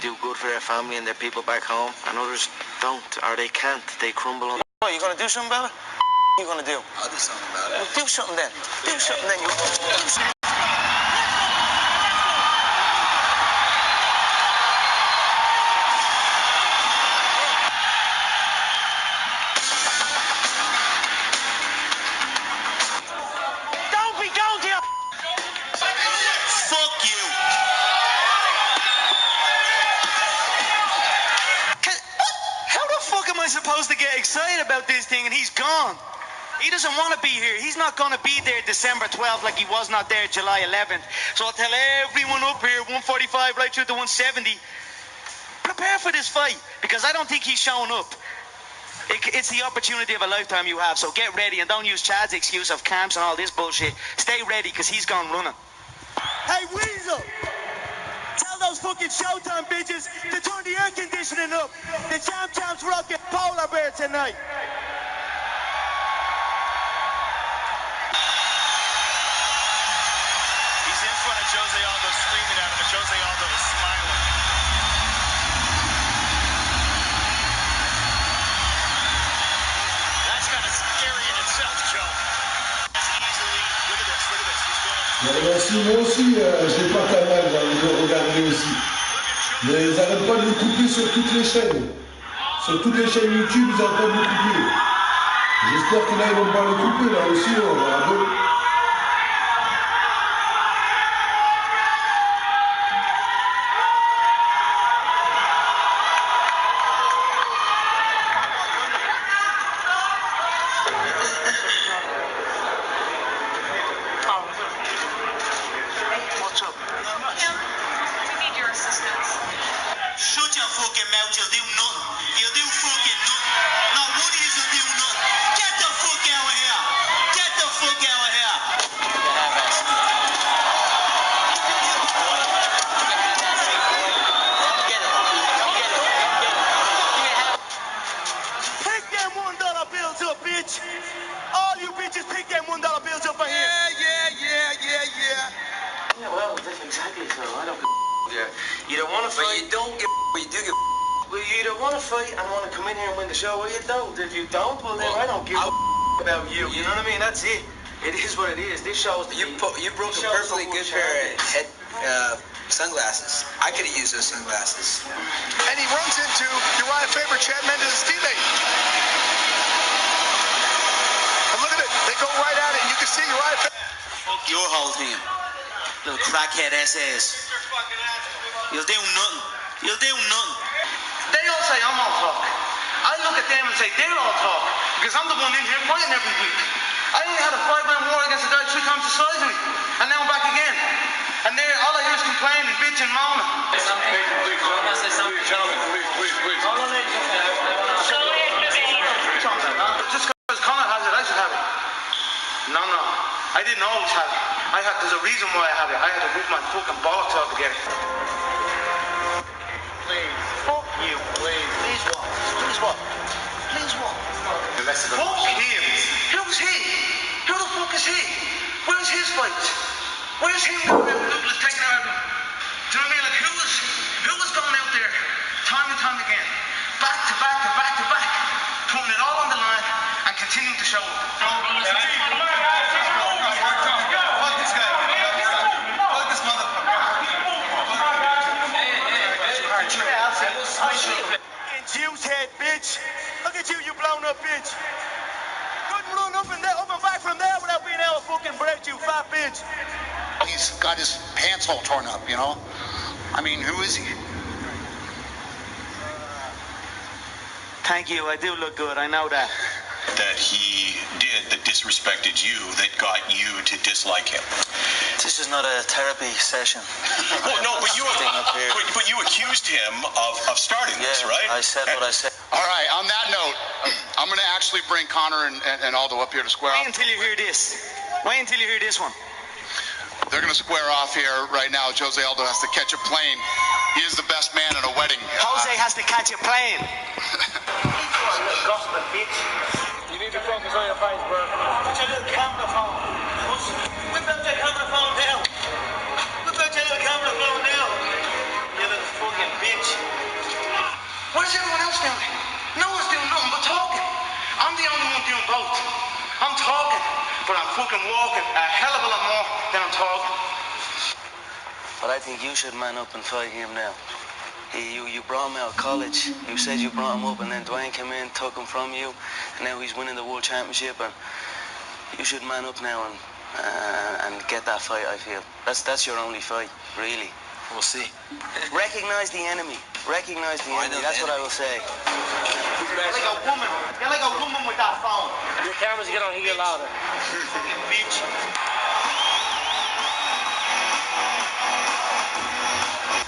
do good for their family and their people back home, and others don't, or they can't. They crumble on. What, you gonna do something about it? What are you gonna do? I'll do something about it. Well, do something then. Do something then. You. Supposed to get excited about this thing and he's gone. He doesn't want to be here. He's not going to be there December 12th like he was not there July 11th. So I'll tell everyone up here, 145 right through to 170, prepare for this fight because I don't think he's showing up. It's the opportunity of a lifetime you have, so get ready and don't use Chad's excuse of camps and all this bullshit. Stay ready because he's gone running. Hey, Weasel! Tell those fucking Showtime bitches to turn the air conditioning up. The Champs rocking polar bear tonight. He's in front of Jose Aldo screaming at him, but Jose Aldo is smiling. That's kind of scary in itself, Joe. Easily. Look at this, look at this. He's going. Moi aussi, j'ai pas ta mal, j'ai envie de le regarder aussi. Mais ils n'arrêtent pas de le couper sur toutes les chaînes. Sur toutes les chaînes YouTube, ils n'arrêtent pas de le couper. J'espère que là, ils vont pas le couper, là aussi, on va voir. Shut your fucking mouth, you'll do nothing. You'll do fucking nothing. No, one of you will do nothing. Get the fuck out of here. Get the fuck out of here. Pick them $1 bills up, bitch. All you bitches pick them $1 bills up for him. Yeah, well, that's exactly so. I don't give a. You don't want to fight. But you don't give but you do give Well, you either want to fight and want to come in here and win the show, or you don't. If you don't, well, then I don't give a about you. You know what I mean? That's it. It is what it is. This show is. You broke a perfectly good pair of head sunglasses. I could have used those sunglasses. And he runs into Uriah Faber, Chad Mendes' teammate. And look at it. They go right at it. You can see Uriah Faber. Fuck your whole team. Little crackhead SS. You'll do nothing. You'll do nothing. They all say I'm all talk. I look at them and say they're all talk because I'm the one in here fighting every week. I only had a 5-round war against a guy 3 times the size of me, and now I'm back again. And there, all I hear is complaining, bitching, moaning. Just because Conor has it, I should have it. No. I didn't always have it. There's a reason why I have it. I had to whip my fucking bollocks out to get it. Please. Fuck you. Please what? Please what? Please what? Fuck him. Who's he? Who the fuck is he? Where's his fight? Where's him going out Douglas taking out? Do you know what I mean? Like who was going out there time and time again, back to back to back to back, putting it all on the line and continuing to show up. Juice head, bitch. Look at you, you blown up bitch. Couldn't run up and back from there without being able to fucking break you, fat bitch. He's got his pants all torn up, you know? I mean, who is he? Thank you, I do look good, I know that. That he did that disrespected you, that got you to dislike him. This is not a therapy session. Well, no, but you accused him of starting this, right? I said what I said. All right, on that note, I'm going to actually bring Conor and Aldo up here to square Wait off. until you hear this. Wait until you hear this one. They're going to square off here right now. Jose Aldo has to catch a plane. He is the best man at a wedding. Jose has to catch a plane. Gospel, bitch. You need to focus on your fight, bro. Put your little camera phone. Whip out your camera phone down. Whip out your little camera phone down. You little fucking bitch. What is everyone else doing? No one's doing nothing but talking. I'm the only one doing both. I'm talking, but I'm fucking walking a hell of a lot more than I'm talking. But I think you should man up and fight him now. You brought him out of college. You said you brought him up, and then Dwayne came in, took him from you, and now he's winning the world championship. And you should man up now and get that fight. I feel that's your only fight, really. We'll see. Recognize the enemy. Recognize the enemy. That's what I will say. You're like a woman. You're like a woman with that phone. Your cameras get on here louder. Fucking bitch.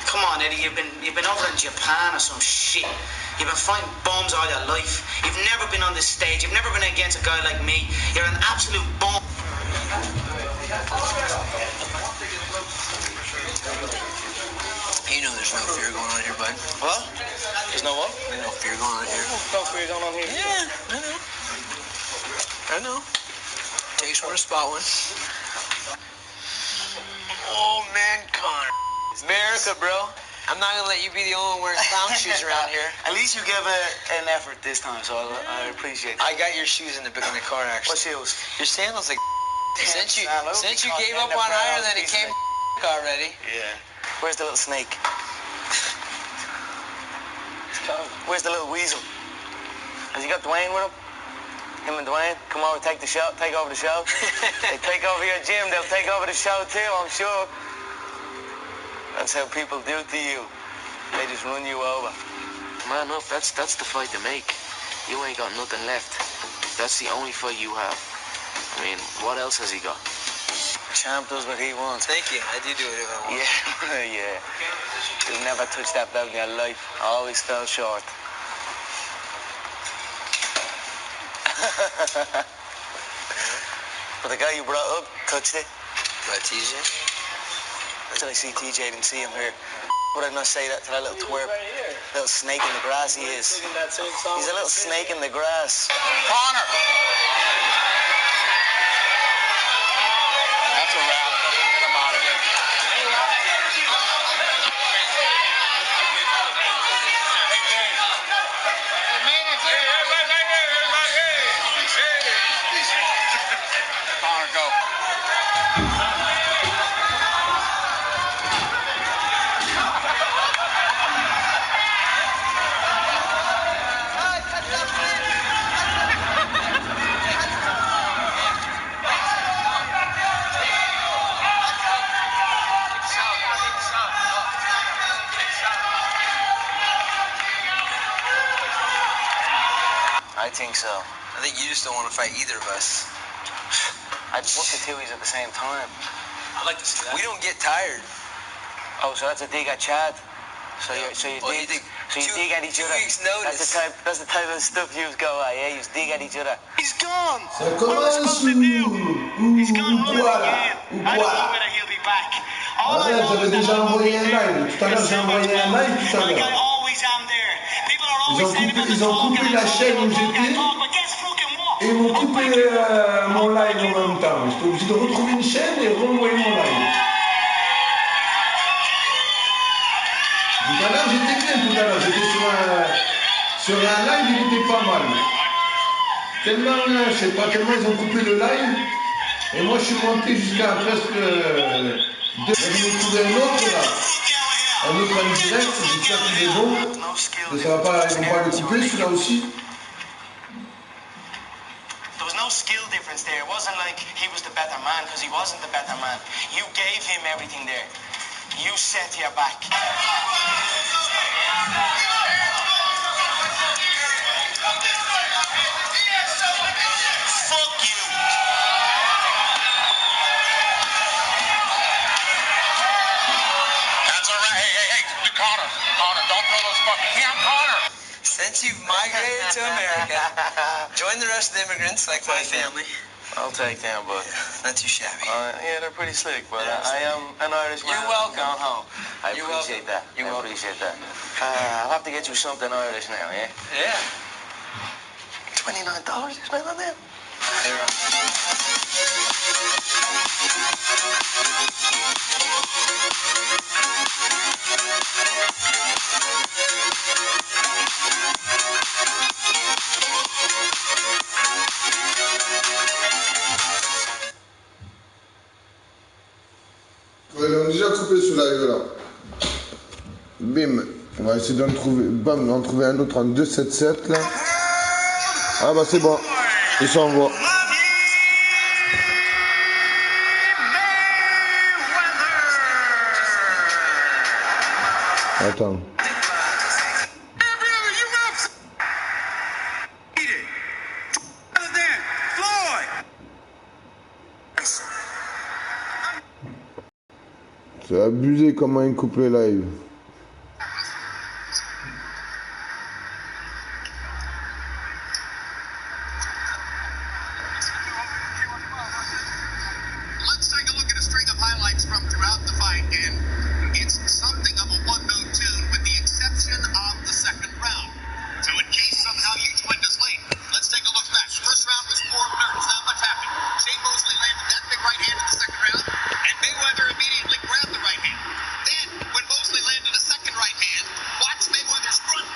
Come on, Eddie. You've been over in Japan or some shit. You've been fighting bombs all your life. You've never been on this stage. You've never been against a guy like me. You're an absolute bomb. You know there's no fear going on here, bud. What? There's no what? There's no fear going on here. No fear going on here. Yeah, I know. Takes one to spot one. Oh, man, Connor. America, bro. I'm not going to let you be the only one wearing clown shoes around here. At least you gave an effort this time, so I appreciate it. I got your shoes in the car, actually. What shoes? Your sandals, like, since you Since gave up on Ireland, it came already. Yeah. Where's the little snake? Where's the little weasel? Has he got Dwayne with him? Him and Dwayne? Come over, take over the show. They take over your gym, they'll take over the show too, I'm sure. That's how people do to you. They just run you over. Man up, that's the fight to make. You ain't got nothing left. That's the only fight you have. I mean, what else has he got? Champ does what he wants. Thank you. I do it if I want. Yeah, yeah. You've never touched that belt in your life. I always fell short. But the guy you brought up touched it. What, TJ? Until I see TJ, didn't see him here. Would I not say that to that little twerp? Little snake in the grass he is. He's a little snake in the grass. Conor! That's a wrap. Get him out of here. Hey, Dave. Conor, go. I think so. I think you just don't want to fight either of us. I'd book the two at the same time. I'd like to see that. We don't get tired. Oh, so that's a dig at Chad. So you dig at each other. 2 weeks notice. That's the type of stuff you go at, yeah? You dig at each other. He's gone. Ça commence He's gone running voilà, again. I don't know whether he'll be back. All I Arrête, know j'avais is déjà that envoyé un live. Tout à l'heure, j'ai envoyé un live tout à like I l'heure. always am there. People are always saying about the Ils ont talk coupé and la I chaîne où talk, j'étais but guess fucking what? et ils m'ont coupé mon live en même temps. J'étais obligé de retrouver une chaîne et renvoyer mon live. Tout à l'heure, j'étais bien tout à l'heure. J'étais sur un live, il était pas mal. Tellement, je sais pas, tellement ils ont coupé le live. Et moi, je suis monté jusqu'à presque 2. J'en ai trouvé un autre là. Un autre en direct, j'espère qu'il est bon. Mais ça va pas, ils vont pas le couper, celui-là aussi. There was no skill difference there. It wasn't like he was the better man, because he wasn't the better man. You gave him everything there. You set your back. Fuck you. That's all right. Hey, Conor, don't throw those fucking hands. Conor! Since you've migrated to America, join the rest of the immigrants like my family. I'll take them, but Not too shabby. yeah, they're pretty slick. But I am an Irishman. You're welcome. Gone home. I You're appreciate welcome. that. You're I welcome. appreciate that. I'll have to get you something Irish now, yeah? Yeah. $29 you spent on them? They're Bim. On va essayer d'en trouver, bam, d'en trouver un autre en 2-7-7 là. Ah bah c'est bon. Il s'envoie. Attends. C'est abusé comment il coupe les lives.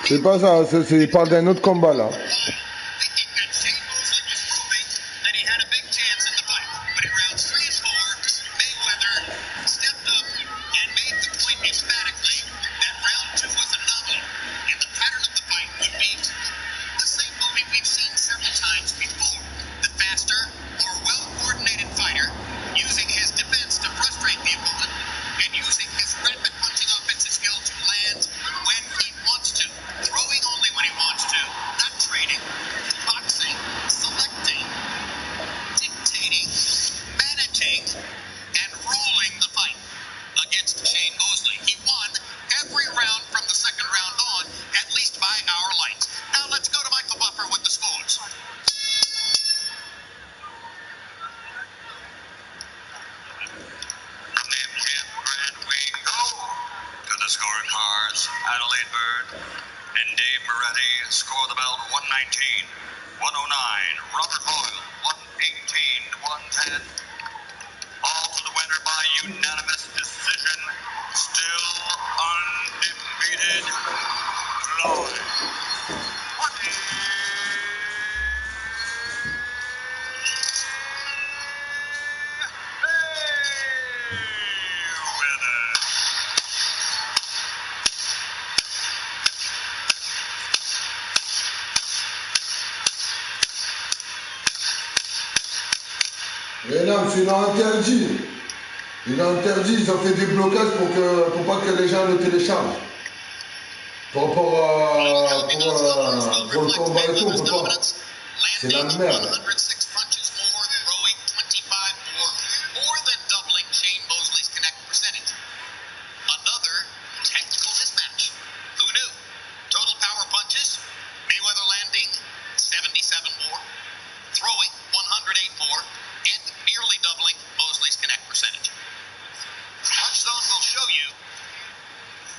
C'est pas ça, il parle d'un autre combat là. Mais non, il a interdit. Il a interdit, ils ont fait des blocages pour pas que les gens le téléchargent. Pour le combat et tout, on peut pas. C'est la merde.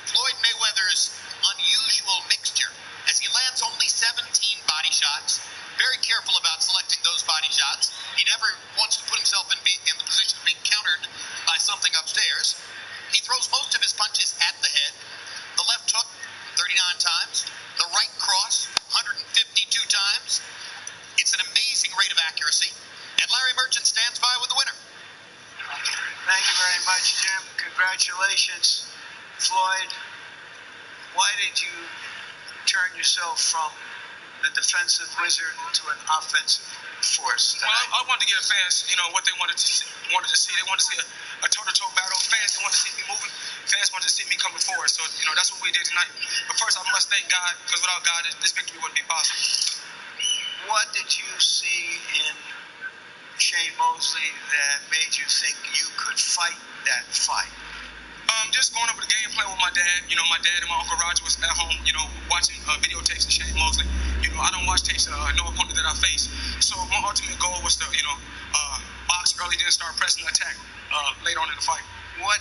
Floyd Mayweather's unusual mixture as he lands only 17 body shots. Very careful about selecting those body shots. He never wants to put himself in the position of being countered by something upstairs. He throws most of his punches at the head. The left hook, 39 times. The right cross, 152 times. It's an amazing rate of accuracy. And Larry Merchant stands by with the winner. Thank you very much, Jim. Congratulations, Floyd. Why did you turn yourself from the defensive wizard into an offensive force tonight? Well, I wanted to give fans, what they wanted to see. They wanted to see a toe-to-toe battle. Fans, they wanted to see me moving. Fans wanted to see me coming forward. So, that's what we did tonight. But first, I must thank God, because without God, this victory wouldn't be possible. What did you see in Shane Mosley that made you think you could fight that fight? Just going over the game plan with my dad. My dad and my Uncle Roger was at home, watching videotapes of Shane Mosley. I don't watch tapes of no opponent that I face. So my ultimate goal was to, box early, then start pressing the attack later on in the fight. What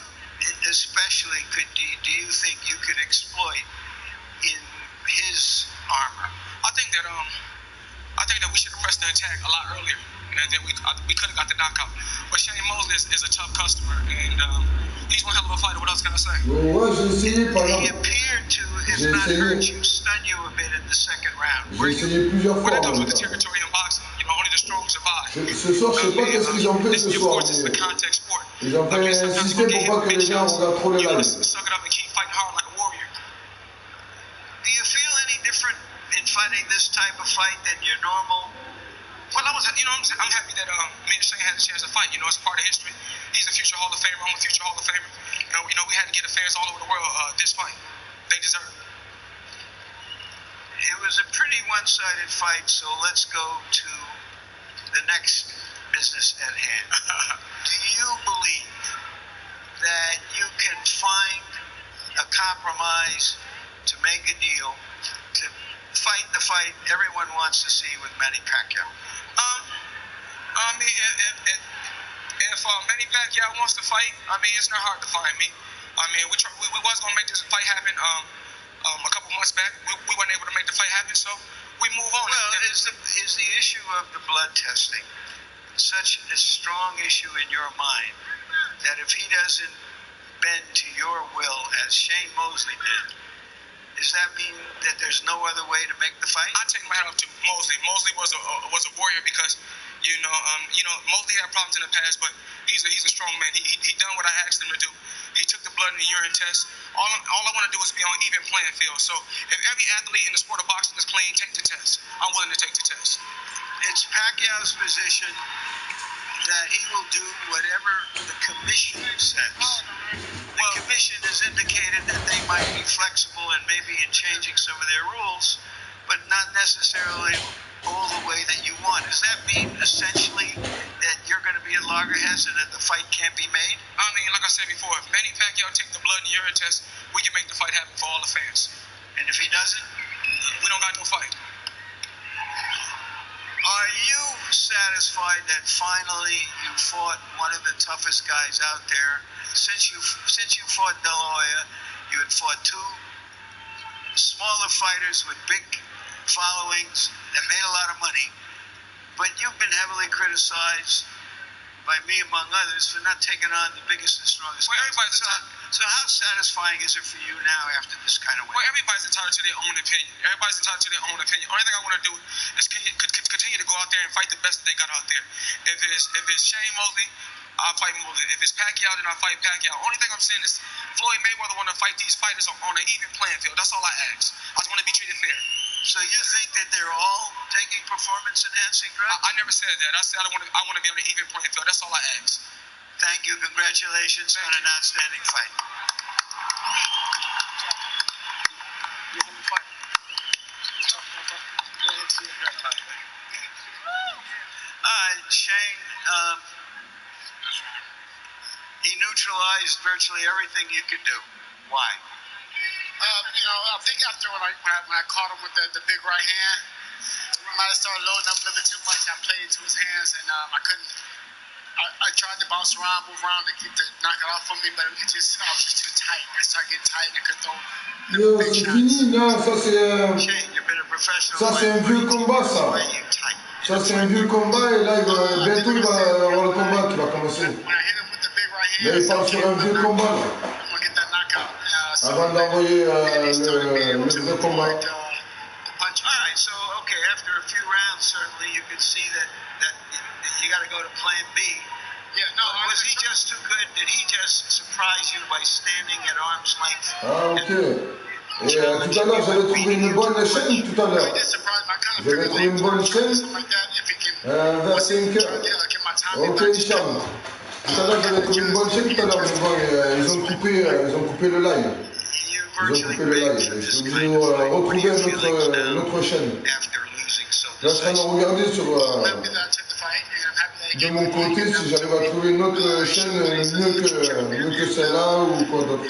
especially do you think you could exploit in his armor? I think that we should have pressed the attack a lot earlier, and then we could have got the knockout. But Shane Mosley is a tough customer, and he's one hell of a fighter. What else can I say? Ouais, j'ai essayé, par exemple. He appeared to, if not hurt you, stun you a bit in the second round. J'ai essayé plusieurs fois. What that does with the territory in boxing, only the strong survive. Ce soir, je sais pas qu'est-ce qu'ils ont fait ce soir. Ils ont fait un système pour pas que les gens regardent trop les lives. Suck it up and keep fighting hard like a warrior. different in fighting this type of fight than your normal? Well, I'm happy that me and Shane had a chance to fight. You know, it's part of history. He's a future Hall of Famer. I'm a future Hall of Famer. You know, we had to get the fans all over the world this fight. They deserve it. It was a pretty one-sided fight, so let's go to the next business at hand. Do you believe that you can find a compromise to make a deal to fight the fight everyone wants to see with Manny Pacquiao? I mean, if Manny Pacquiao wants to fight, I mean, it's not hard to find me. I mean, we was gonna make this fight happen. A couple months back, we weren't able to make the fight happen, so we move on. Well, is the issue of the blood testing such a strong issue in your mind that if he doesn't bend to your will as Shane Mosley did, does that mean that there's no other way to make the fight? I take my hat off to Mosley. Mosley was a warrior because Mosley had problems in the past, but he's a strong man. He done what I asked him to do. He took the blood and the urine test. All I want to do is be on an even playing field. So if every athlete in the sport of boxing is clean, take the test. I'm willing to take the test. It's Pacquiao's position that he will do whatever the commission says. The commission has indicated that they might be flexible and maybe in changing some of their rules, but not necessarily all the way that you want. Does that mean essentially that you're going to be at loggerheads and that the fight can't be made? I mean, like I said before, if Manny Pacquiao take the blood and urine test, we can make the fight happen for all the fans. And if he doesn't? We don't got no fight. Are you satisfied that finally you fought one of the toughest guys out there? Since you fought De La Hoya, you had fought two smaller fighters with big followings that made a lot of money, but you've been heavily criticized by me, among others, for not taking on the biggest and strongest guys. So how satisfying is it for you now after this kind of win? Well, everybody's entitled to their own opinion. Everybody's entitled to their own opinion. Only thing I want to do is continue to go out there and fight the best that they got out there. If it's Shane Mosley, I'll fight Mosley. If it's Pacquiao, then I'll fight Pacquiao. Only thing I'm saying is Floyd Mayweather want to fight these fighters on an even playing field. That's all I ask. I just want to be treated fair. So you think that they're all taking performance-enhancing drugs? I never said that. I said I want to be on an even playing field. That's all I ask. Thank you. Congratulations on an outstanding fight. Shane, he neutralized virtually everything you could do. Why? I think after when I caught him with the big right hand, I might have started loading up a little bit too much. I played into his hands, and I couldn't. I tried to bounce around, move around to knock it off from me, but I was just too tight. I started getting tight, and I couldn't throw. C'est fini, là, ça c'est un vieux combat, ça. Ça c'est un vieux combat, et là bientôt il va avoir le combat qui va commencer. Là il part sur un vieux combat, là. Avant d'envoyer le vrai combat. Alright, so okay, after a few rounds, certainly you could see that you got to go to plan B. Yeah, no, was he just too good? Did he just surprise you by standing at arm's length? Ah, ok. Et tout à l'heure, j'avais trouvé une bonne chaîne tout à l'heure. J'avais trouvé une bonne chaîne vers 5 heures. Ok, Hicham. Tout à l'heure, j'avais trouvé une bonne chaîne tout à l'heure, mais bon, ils ont coupé le live. Ils ont coupé le live. Je suis obligé de retrouver notre chaîne. Là, je suis en train de regarder sur... de mon côté, si j'arrive à trouver une autre chaîne mieux que celle-là ou quoi d'autre.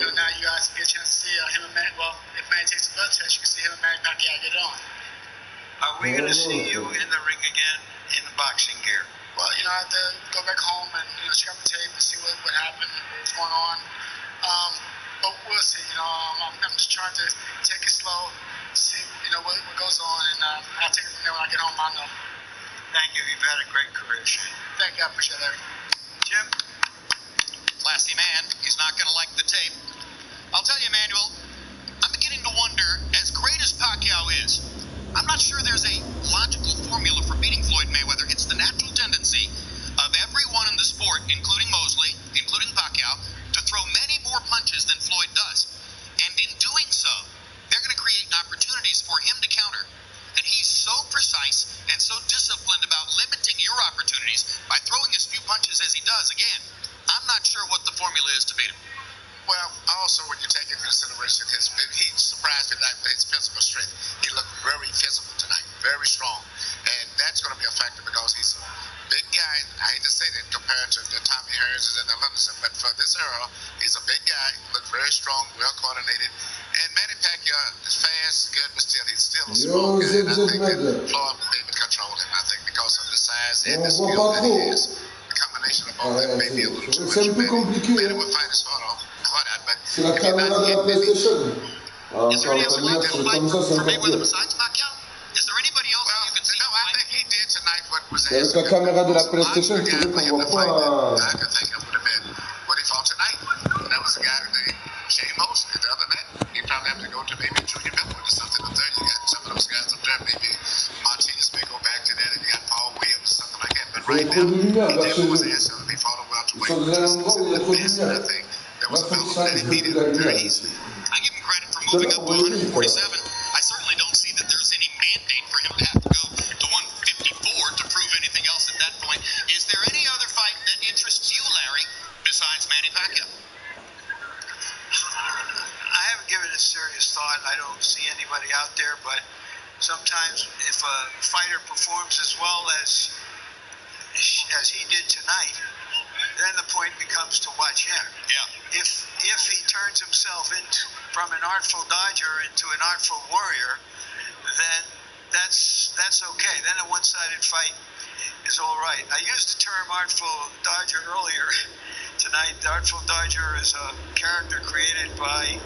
Are we going to see you in the ring again in boxing gear? Well, I have to go back home and check the tape and see what happened, what's going on. But we'll see. I'm just trying to take it slow, see what goes on, and I'll take it from there when I get home. I know. Thank you. You've had a great career, Shane. Thank you. I appreciate that. Jim? Classy man. He's not going to like the tape. I'll tell you, Emmanuel, I'm beginning to wonder, as great as Pacquiao is, I'm not sure there's a logical formula for beating Floyd Mayweather. It's the natural tendency of everyone in the sport, including Mosley, including Pacquiao, to throw many more punches than Floyd does. And in doing so, they're going to create opportunities for him to counter physical strength. He looked very physical tonight, very strong. And that's going to be a factor because he's a big guy. I hate to say that compared to the Tommy Hearns and the Lennon, but for this era, he's a big guy, looked very strong, well coordinated. And Manny Pacquiao is fast, good, but still, he's still a small guy. And I think that Floyd will be able to control him, I think, because of the size and the skill that he has. The combination of both of them may be a little too much. C'est un peu compliqué. Manny will fight his heart out, but C'est la caméra de la PlayStation. is there any other fight comme ça, for c'est encore Mayweather pire. besides Pacquiao? Is there anybody else you could see? No, I think he did tonight what was Avec asked. la caméra de la PlayStation, c'est vrai qu'on voit pas. I could think of would have been what he fought tonight. That was the guy named Shane Mosley. The other than that, he probably have to go to maybe Junior Bellwood or something up there. You got some of those guys up there. Maybe Martinez may go back to that, and you got Paul Williams or something like that. But right now, he did what was asked of him. He fought a welterweight. Sur des endroits où il y a trop de And I lumière. think there Là, was a faut que fellow ça that aille he un peu beat plus la him very lumière. easily. I give him credit for Donne moving la up to probabilité, voilà. 147. I certainly don't see that there's any mandate for him to have to go to 154 to prove anything else at that point. Is there any other fight that interests you, Larry, besides Manny Pacquiao? I haven't given it serious thought. I don't see anybody out there, but sometimes if a fighter performs as well as he did tonight, then the point becomes to watch him. Yeah. If he turns himself from an artful dodger into an artful warrior, then that's okay. Then a one-sided fight is all right. I used the term artful dodger earlier tonight. The artful dodger is a character created by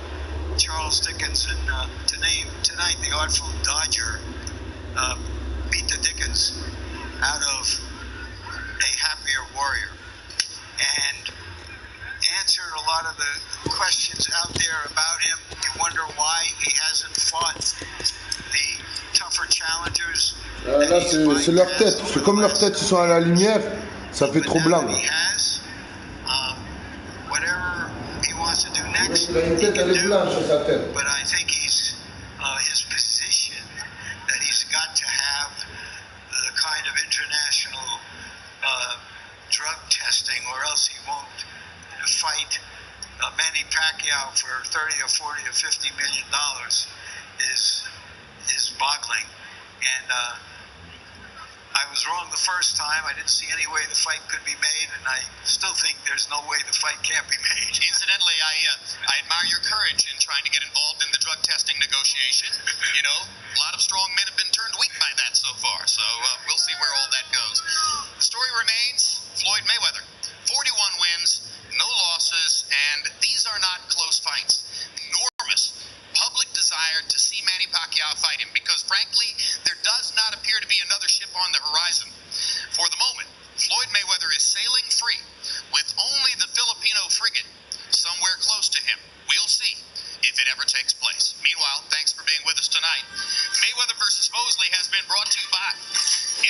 Charles Dickens, and to name tonight the artful dodger beat the Dickens out of a happier warrior and answered a lot of the questions out there about him. You wonder why he hasn't fought the tougher challengers. Là, c'est leur tête. Parce que comme leurs têtes ils sont à la lumière, ça fait trop blanc. He has whatever he wants to do next. Il a une tête, elle est blanche sur sa tête. But I think he's his position that he's got to have the kind of international drug testing, or else he won't fight Manny Pacquiao for 30 or 40 or 50 million dollars is boggling. And I was wrong the first time. I didn't see any way the fight could be made, and I still think there's no way the fight can't be made. Incidentally, I admire your courage in trying to get involved in the drug testing negotiation. You know, a lot of strong men have been turned weak by that so far, so we'll see where all that goes. The story remains Floyd Mayweather, 41 wins, no losses, and these are not close fights. Enormous public desire to see Manny Pacquiao fight him because, frankly, there does not appear to be another ship on the horizon. For the moment, Floyd Mayweather is sailing free with only the Filipino frigate somewhere close to him. We'll see if it ever takes place. Meanwhile, thanks for being with us tonight. Mayweather versus Mosley has been brought to you by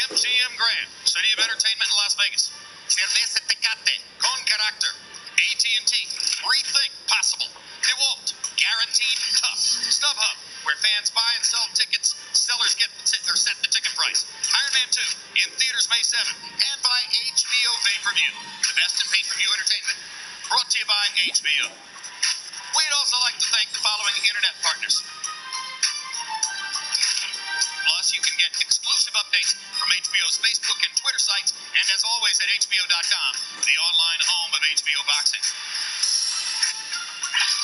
MGM Grand, City of Entertainment in Las Vegas. Cerveza Tecate, con carácter. AT&T, rethink possible. DeWalt, guaranteed tough. StubHub, where fans buy and sell tickets, sellers get or set the ticket price. Iron Man 2, in theaters May 7th, and by HBO Pay-Per-View, the best in pay-per-view entertainment. Brought to you by HBO. We'd also like to thank the following internet partners. Plus, you can get exclusive updates from HBO's Facebook and Twitter sites, and as always at HBO.com, the online home of HBO Boxing.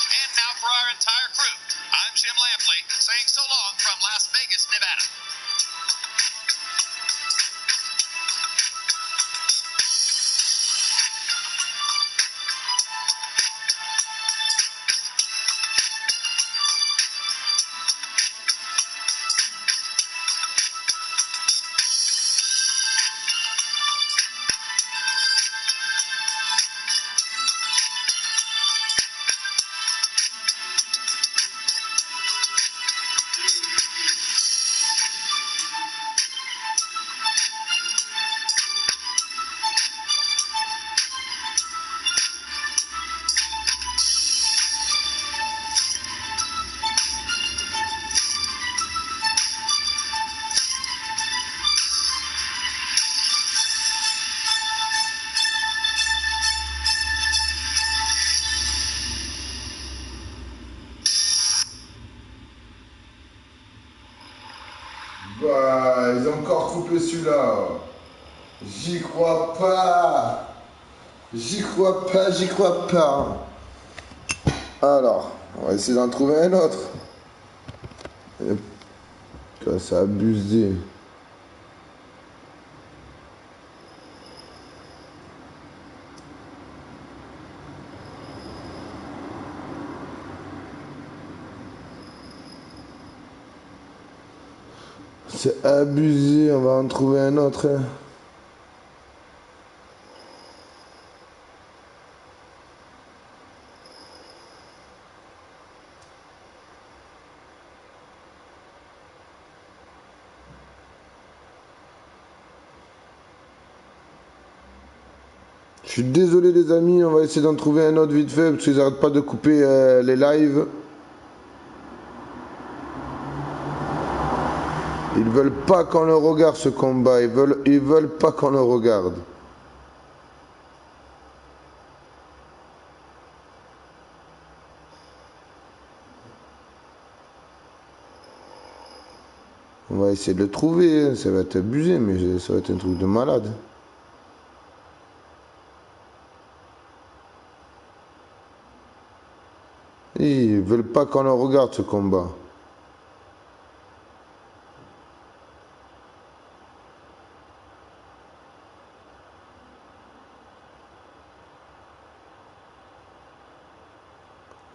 And now for our entire crew, I'm Jim Lampley, saying so long from Las Vegas, Nevada. Bah, ils ont encore coupé celui-là. J'y crois pas. J'y crois pas, j'y crois pas. Alors, on va essayer d'en trouver un autre. C'est abusé. C'est abusé, on va en trouver un autre. Hein. Je suis désolé les amis, on va essayer d'en trouver un autre vite fait parce qu'ils n'arrêtent pas de couper les lives. Ils veulent pas qu'on le regarde ce combat, ils veulent pas qu'on le regarde. On va essayer de le trouver, ça va être abusé, mais ça va être un truc de malade. Ils veulent pas qu'on le regarde ce combat.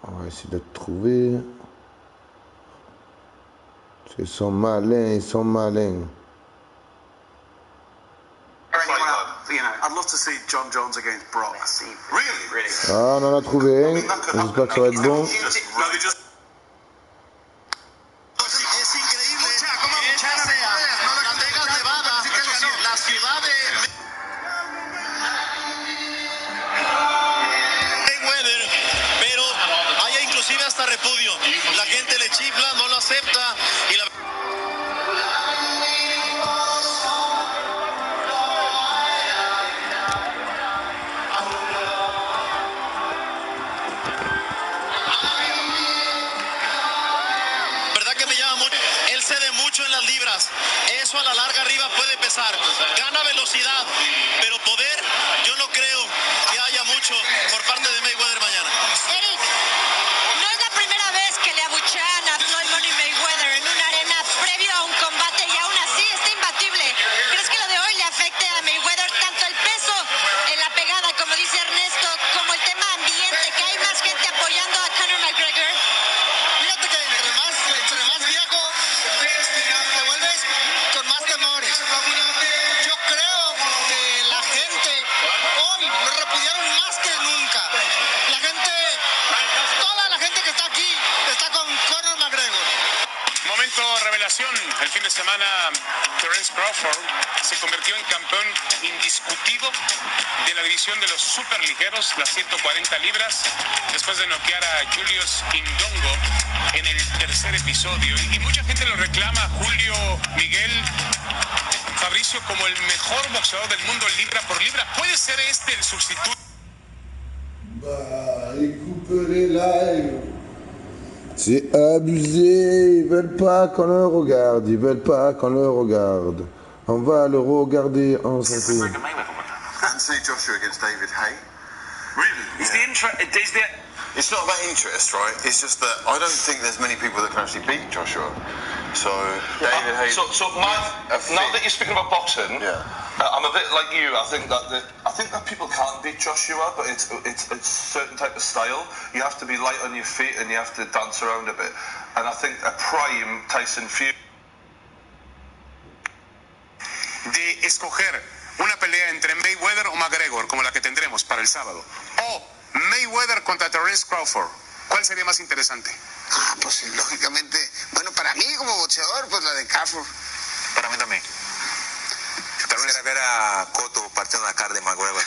On va essayer de le trouver. Ils sont malins, ils sont malins. I'd love to see John Jones against Brock. Really? Ah, on en a trouvé un. J'espère que ça va être bon. La gente le chifla, no lo acepta y la... verdad que me llama mucho. Él cede mucho en las libras. Eso a la larga arriba puede pesar. Gana velocidad, pero poder, yo no creo que haya mucho por parte de Mayweather mañana. Eric, no es la primera vez que le abuchean a Floyd Money Mayweather en una arena previo a un combate y aún así está imbatible. ¿Crees que lo de hoy le afecte a Mayweather tanto el peso en la pegada, como dice Ernesto, como el tema ambiente, que hay más gente apoyando a Conor McGregor? Fíjate que entre más viejo te vuelves con más temores. Yo creo que la gente hoy lo repudiaron más que nunca. La gente, toda la gente que está aquí está con Conor McGregor. Momento revelación. El fin de semana, Terence Crawford se convirtió en campeón indiscutido de la división de los superligeros, las 140 libras, después de noquear a Julius Indongo en el tercer episodio. Y mucha gente lo reclama, Julio, Miguel, Fabricio, como el mejor boxeador del mundo libra por libra. ¿Puede ser este el sustituto? Bah, ils coupent les lives. C'est abusé, ils veulent pas qu'on le regarde, ils veulent pas qu'on le regarde. On va le regarder, on s'en fout. And see Joshua against David Hay. Really? It's not about interest, right? It's just that I don't think there's many people that can actually beat Joshua. So David Hay. So now that you're speaking about boxing, Yeah. I'm a bit like you. I think that people can't beat Joshua, but it's a certain type of style. You have to be light on your feet and you have to dance around a bit. And I think a prime Tyson Fury. De escoger una pelea entre Mayweather o McGregor, como la que tendremos para el sábado, o Mayweather contra Terence Crawford, ¿cuál sería más interesante? Ah, pues lógicamente, bueno, para mí como boxeador, pues la de Crawford. Para mí también. Quisiera ver a Cotto partiendo la cara de McGregor.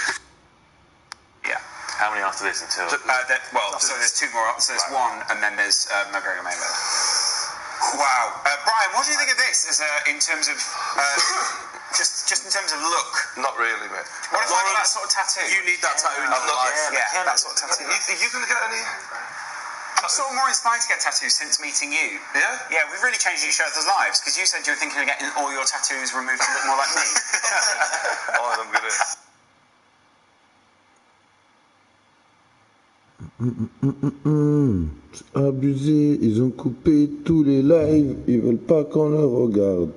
Yeah. How many after this until? So there's two more. So there's one, and then there's McGregor Mayweather. Wow, Brian, what do you think of this? In terms of just in terms of look? Not really, mate. What if I got that sort of tattoo? You need that tattoo in your life. Yeah, that sort of tattoo. Are you going to get any? sort of more inspired to get tattoos since meeting you. Yeah? Yeah, we've really changed each other's lives, because you said you were thinking of getting all your tattoos removed to look more like me. Oh, I'm gonna... C'est abusé, ils ont coupé tous les lives, ils veulent pas qu'on le regarde.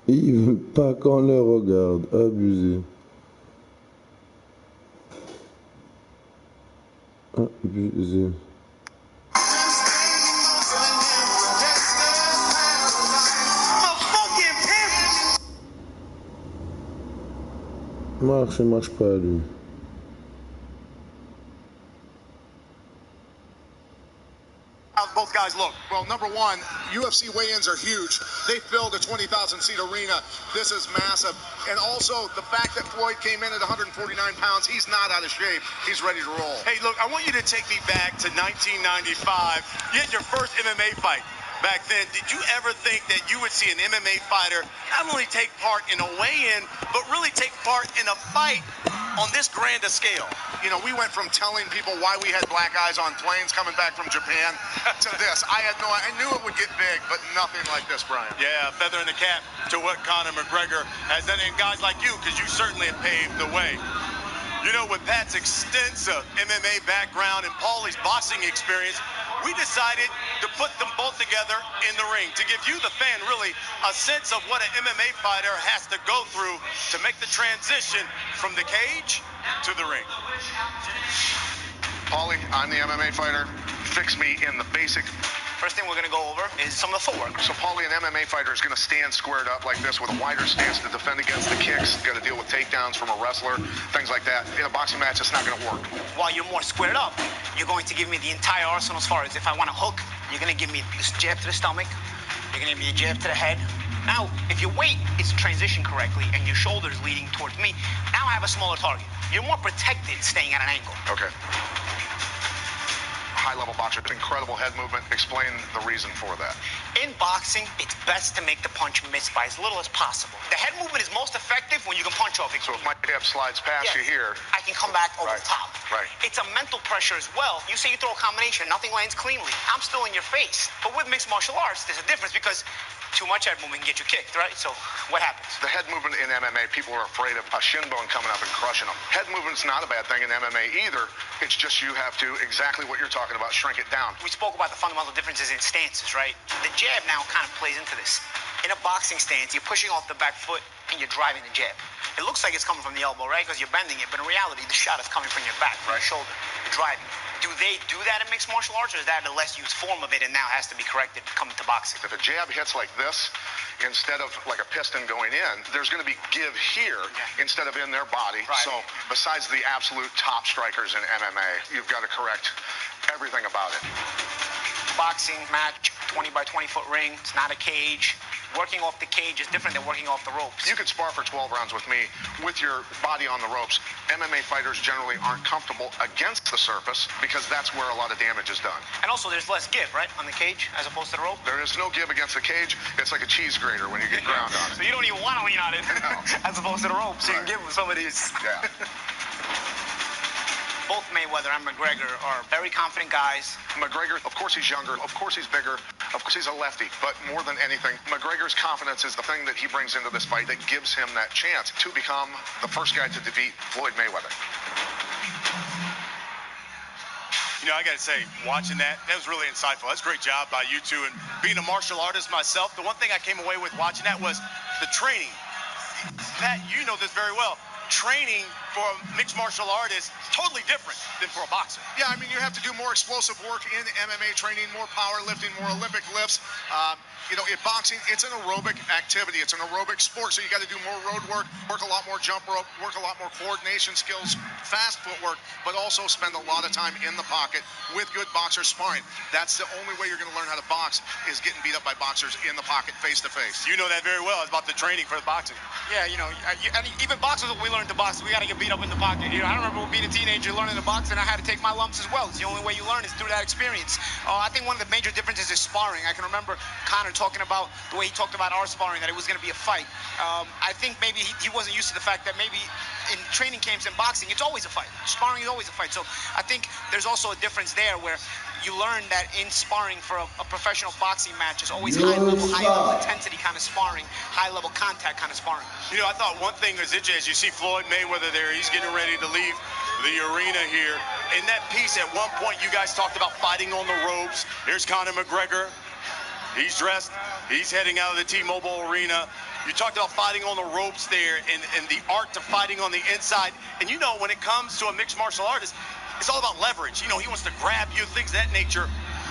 Ils veulent pas qu'on le regarde, abusé. Abusé. Marche pas lui. How's both guys look? Well, number one, UFC weigh-ins are huge. They filled a 20,000-seat arena. This is massive. And also, the fact that Floyd came in at 149 pounds, he's not out of shape. He's ready to roll. Hey, look, I want you to take me back to 1995. You had your first MMA fight. Back then, did you ever think that you would see an MMA fighter not only take part in a weigh-in, but really take part in a fight on this grand a scale? You know, we went from telling people why we had black eyes on planes coming back from Japan to this. I knew it would get big, but nothing like this, Brian. Yeah, feather in the cap to what Conor McGregor has done, and guys like you, because you certainly have paved the way. You know, with Pat's extensive MMA background and Paulie's boxing experience, we decided to put them both together in the ring to give you, the fan, really a sense of what an MMA fighter has to go through to make the transition from the cage to the ring. Paulie, I'm the MMA fighter. Fix me in the basic. First thing we're going to go over is some of the footwork. So Paulie, an MMA fighter, is going to stand squared up like this with a wider stance to defend against the kicks. Got to deal with takedowns from a wrestler, things like that. In a boxing match, it's not going to work. While you're more squared up, you're going to give me the entire arsenal as far as if I want to hook, you're going to give me this jab to the stomach. You're going to give me a jab to the head. Now, if your weight is transitioned correctly and your shoulder is leading towards me, now I have a smaller target. You're more protected staying at an angle. Okay. High-level boxer, incredible head movement. Explain the reason for that. In boxing, it's best to make the punch miss by as little as possible. The head movement is most effective when you can punch off it. So if my jab slides past you here, I can come back over the top. Right. It's a mental pressure as well. You say you throw a combination, nothing lands cleanly. I'm still in your face. But with mixed martial arts, there's a difference because too much head movement can get you kicked, right? So what happens? The head movement in MMA, people are afraid of a shin bone coming up and crushing them. Head movement's not a bad thing in MMA either. It's just you have to, exactly what you're talking about, shrink it down. We spoke about the fundamental differences in stances, right? The jab now kind of plays into this. In a boxing stance, you're pushing off the back foot and you're driving the jab. It looks like it's coming from the elbow, right? Because you're bending it, but in reality, the shot is coming from your back, from your shoulder. You're driving. Do they do that in mixed martial arts, or is that a less used form of it and now has to be corrected coming to boxing? If a jab hits like this, instead of like a piston going in, there's going to be give here instead of in their body. Right. So besides the absolute top strikers in MMA, you've got to correct everything about it. Boxing match, 20 by 20 foot ring. It's not a cage. Working off the cage is different than working off the ropes. You could spar for 12 rounds with me with your body on the ropes. MMA fighters generally aren't comfortable against the surface because that's where a lot of damage is done. And also there's less give, right, on the cage as opposed to the rope? There is no give against the cage. It's like a cheese grater when you get ground on it. So you don't even want to lean on it as opposed to the rope. So you can give some of these. Yeah. Both Mayweather and McGregor are very confident guys. McGregor, of course he's younger, of course he's bigger, of course he's a lefty, but more than anything, McGregor's confidence is the thing that he brings into this fight that gives him that chance to become the first guy to defeat Floyd Mayweather. You know, I got to say, watching that was really insightful. That's a great job by you two. And being a martial artist myself, the one thing I came away with watching that was the training. Pat, you know this very well. Training for a mixed martial artist totally different than for a boxer. Yeah, I mean, you have to do more explosive work in MMA training, more powerlifting, more Olympic lifts. You know, in boxing, it's an aerobic activity. It's an aerobic sport, so you got to do more road work a lot more jump rope, work a lot more coordination skills, fast footwork, but also spend a lot of time in the pocket with good boxers sparring. That's the only way you're going to learn how to box is getting beat up by boxers in the pocket, face to face. You know that very well. It's about the training for the boxing. Yeah, you know, even boxers, we learned to box. We got to get beat up in the pocket. You know, I remember being a teenager learning to box, and I had to take my lumps as well. It's the only way you learn is through that experience. I think one of the major differences is sparring. I can remember Conor talking about the way he talked about our sparring, that it was going to be a fight. I think maybe he wasn't used to the fact that maybe in training camps and boxing, it's always a fight. Sparring is always a fight. So I think there's also a difference there where you learn that in sparring for a professional boxing match is always high level intensity kind of sparring, high level contact kind of sparring. You know, I thought one thing was interesting as you see Floyd Mayweather there, he's getting ready to leave the arena here. In that piece, at one point, you guys talked about fighting on the ropes. Here's Conor McGregor. He's dressed. He's heading out of the T-Mobile Arena. You talked about fighting on the ropes there and the art to fighting on the inside. And you know, when it comes to a mixed martial artist, it's all about leverage. You know, he wants to grab you, things of that nature.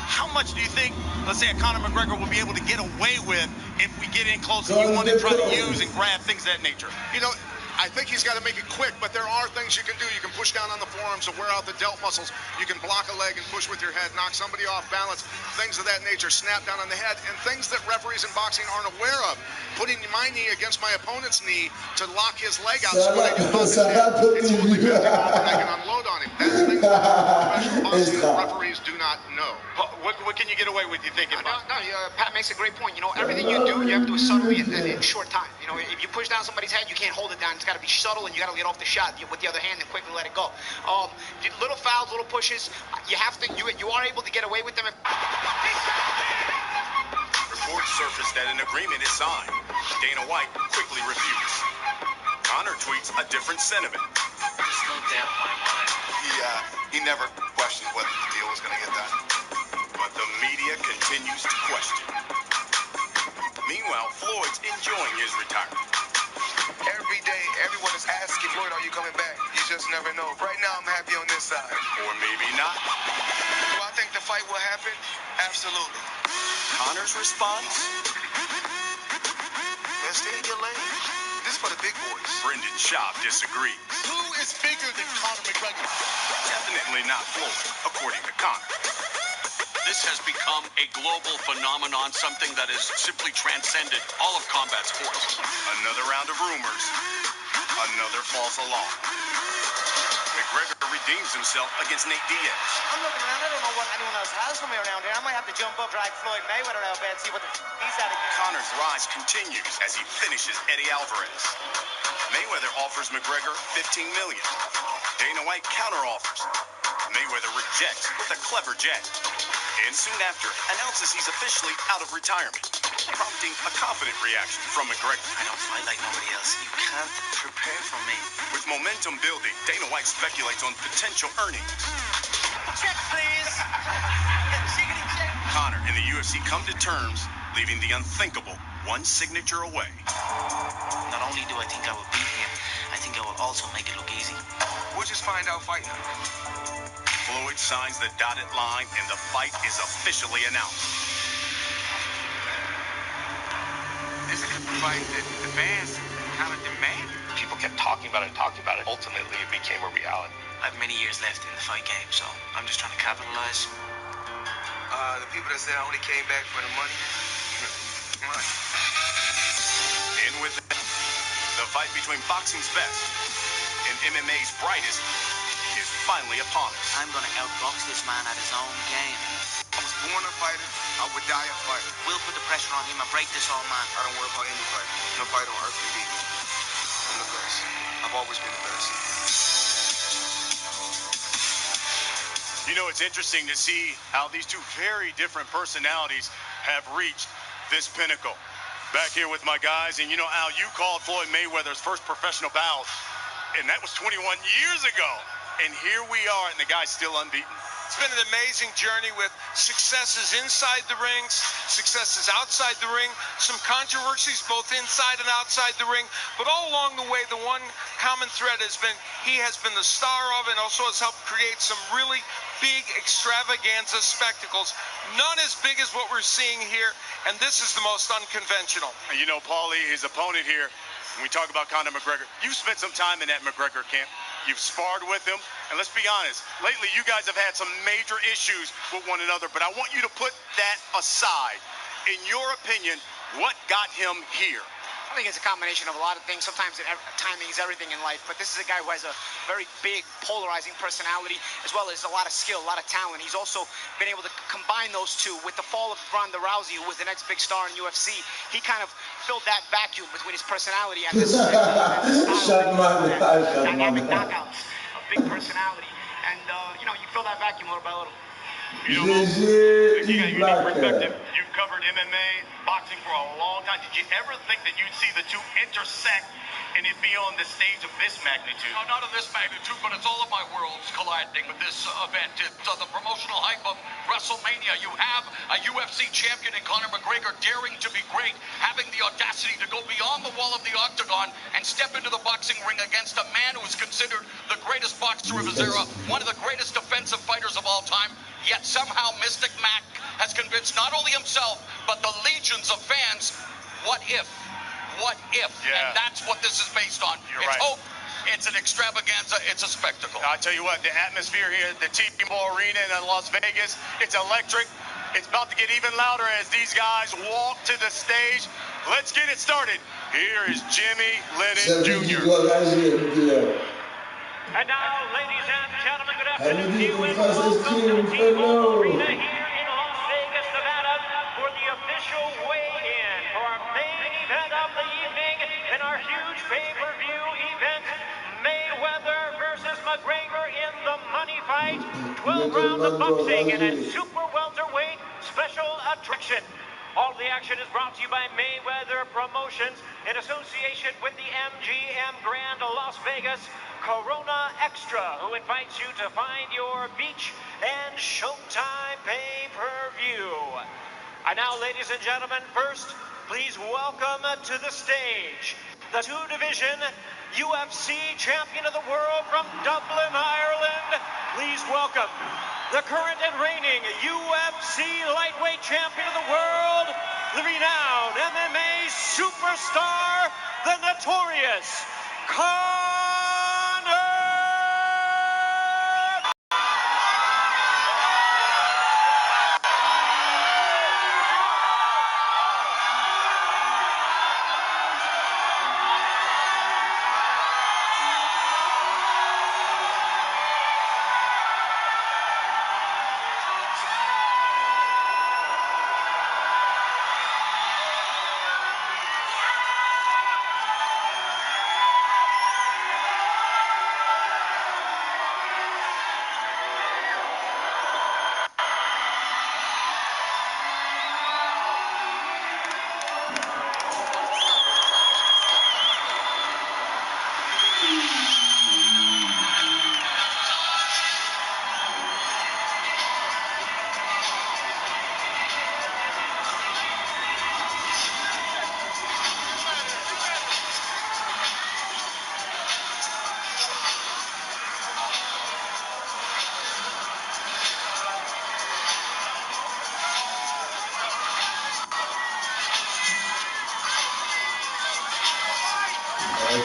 How much do you think, let's say, a Conor McGregor will be able to get away with if we get in close and you want to try to use and grab things of that nature? You know, I think he's got to make it quick, but there are things you can do. You can push down on the forearms to wear out the delt muscles. You can block a leg and push with your head, knock somebody off balance, things of that nature, snap down on the head, and things that referees in boxing aren't aware of. Putting my knee against my opponent's knee to lock his leg out so when I do pop his head, it's smoothly moving off and I can unload on him. That's things that professional boxing referees do not know. What can you get away with, you think? Pat makes a great point. You know, everything you do, you have to do it subtly and in short time. You know, if you push down somebody's head, you can't hold it down. It's got to be subtle, and you got to get off the shot with the other hand and quickly let it go. Little fouls, little pushes, you are able to get away with them. Reports surfaced that an agreement is signed. Dana White quickly refused. Conor tweets a different sentiment. There's no doubt in my mind. He never questioned whether the deal was going to get done. But the media continues to question. Meanwhile, Floyd's enjoying his retirement. Every day, everyone is asking, Floyd, are you coming back? You just never know. Right now, I'm happy on this side. Or maybe not. Do I think the fight will happen? Absolutely. Conor's response? Man, stay in your lane. This is for the big boys. Brendan Schaub disagrees. Who is bigger than Conor McGregor? Definitely not Floyd, according to Conor. This has become a global phenomenon, something that has simply transcended all of combat sports. Another round of rumors. Another false alarm. McGregor redeems himself against Nate Diaz. I'm looking around. I don't know what anyone else has for me around here. I might have to jump up, drag Floyd Mayweather out there and see what he's at again. Conor's rise continues as he finishes Eddie Alvarez. Mayweather offers McGregor $15 million. Dana White counteroffers. Mayweather rejects with a clever jab. And soon after, announces he's officially out of retirement, prompting a confident reaction from McGregor. I don't fight like nobody else. You can't prepare for me. With momentum building, Dana White speculates on potential earnings. Check, please. Check. Conor and the UFC come to terms, leaving the unthinkable one signature away. Not only do I think I will beat him, I think I will also make it look easy. We'll just find out fighting. Floyd signs the dotted line, and the fight is officially announced. This is the fight that the fans kind of demanded. People kept talking about it and talking about it. Ultimately, it became a reality. I have many years left in the fight game, so I'm just trying to capitalize. The people that said I only came back for the money. And with that, the fight between boxing's best and MMA's brightest is finally upon us. I'm gonna outbox this man at his own game. I was born a fighter. I would die a fighter. We'll put the pressure on him and break this all man. I don't worry about any fighter. No fighter on earth can beat me. I'm the best. I've always been the best. You know, it's interesting to see how these two very different personalities have reached this pinnacle. Back here with my guys, and you know, Al, you called Floyd Mayweather's first professional bout, and that was 21 years ago. And here we are, and the guy's still unbeaten. It's been an amazing journey with successes inside the rings, successes outside the ring, some controversies both inside and outside the ring. But all along the way, the one common thread has been he has been the star of and also has helped create some really big extravaganza spectacles. None as big as what we're seeing here, and this is the most unconventional. You know, Paulie, his opponent here, when we talk about Conor McGregor, you've spent some time in that McGregor camp. You've sparred with him, and let's be honest, lately you guys have had some major issues with one another, but I want you to put that aside. In your opinion, what got him here? I think it's a combination of a lot of things. Sometimes timing is everything in life, but this is a guy who has a very big, polarizing personality, as well as a lot of skill, a lot of talent. He's also been able to combine those two. With the fall of Ronda Rousey, who was the next big star in UFC, he kind of filled that vacuum between his personality and this dynamic knockouts, a big personality. And, you fill that vacuum little by little. GG, he's back. You've covered MMA, boxing for a long time. Did you ever think that you'd see the two intersect and it be on the stage of this magnitude? No, not of this magnitude, but it's all of my worlds colliding with this event. It's the promotional hype of WrestleMania. You have a UFC champion in Conor McGregor daring to be great, having the audacity to go beyond the wall of the octagon and step into the boxing ring against a man who is considered the greatest boxer of his era, one of the greatest defensive fighters of all time. Yet somehow Mystic Mac has convinced not only himself, but the legions of fans, what if? What if? Yeah. And that's what this is based on. You're it's right. hope. It's an extravaganza. It's a spectacle. I tell you what, the atmosphere here at the T-Mobile Arena in Las Vegas, it's electric. It's about to get even louder as these guys walk to the stage. Let's get it started. Here is Jimmy Lennon Jr. And now, ladies and gentlemen, good afternoon to you and welcome to the T-Mobile Arena here in Las Vegas, Nevada for the official weigh-in for our main event of the evening and our huge pay-per-view event, Mayweather versus McGregor in the money fight, 12 rounds of boxing and a super welterweight special attraction. All of the action is brought to you by Mayweather Promotions in association with the MGM Grand Las Vegas Corona Extra, who invites you to find your beach and Showtime pay-per-view. And now, ladies and gentlemen, first, please welcome to the stage the two-division UFC champion of the world from Dublin, Ireland. Please welcome the current and reigning UFC lightweight champion of the world, the renowned MMA superstar, the notorious Conor.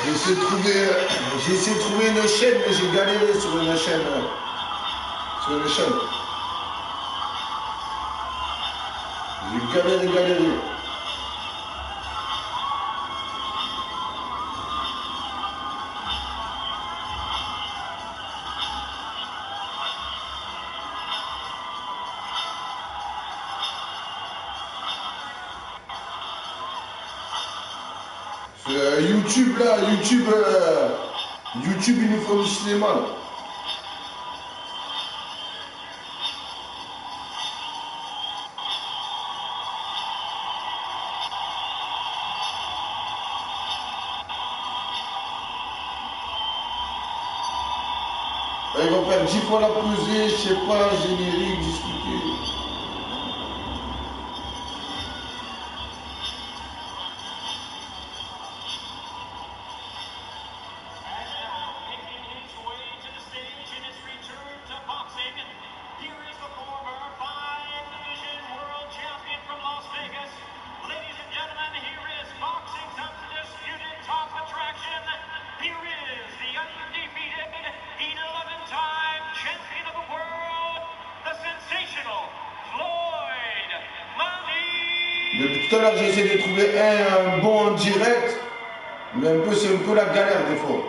J'ai essayé de trouver une chaîne, mais j'ai galéré sur une chaîne. Sur une chaîne. J'ai galéré. YouTube là, YouTube il nous faut du cinéma là. Ils vont faire 10 fois la pesée, je sais pas, générique, discuter. Champion of the world, the sensational tout à l'heure j'ai essayé de trouver un bon en direct, mais c'est un peu la galère des fois.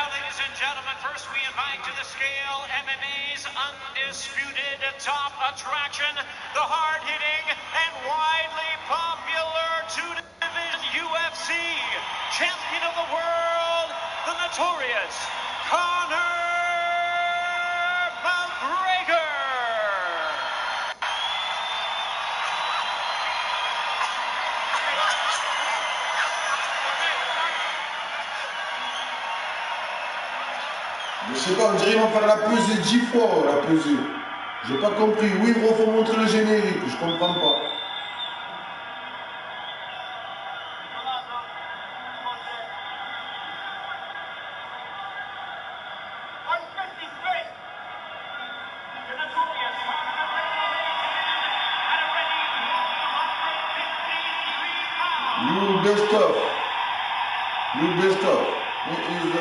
Ladies and gentlemen, first we invite to the scale MMA's undisputed top attraction, the hard-hitting and widely popular two-division UFC champion of the world, the notorious Conor McGregor. Je sais pas, on dirait qu'ils vont faire la pesée 10 fois, la pesée. J'ai pas compris. Oui, il faut montrer le générique, je comprends pas. You best of. You best of. It is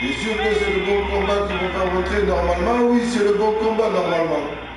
T'es sûr que c'est le bon combat qu'ils vont faire rentrer normalement? Oui, c'est le bon combat normalement.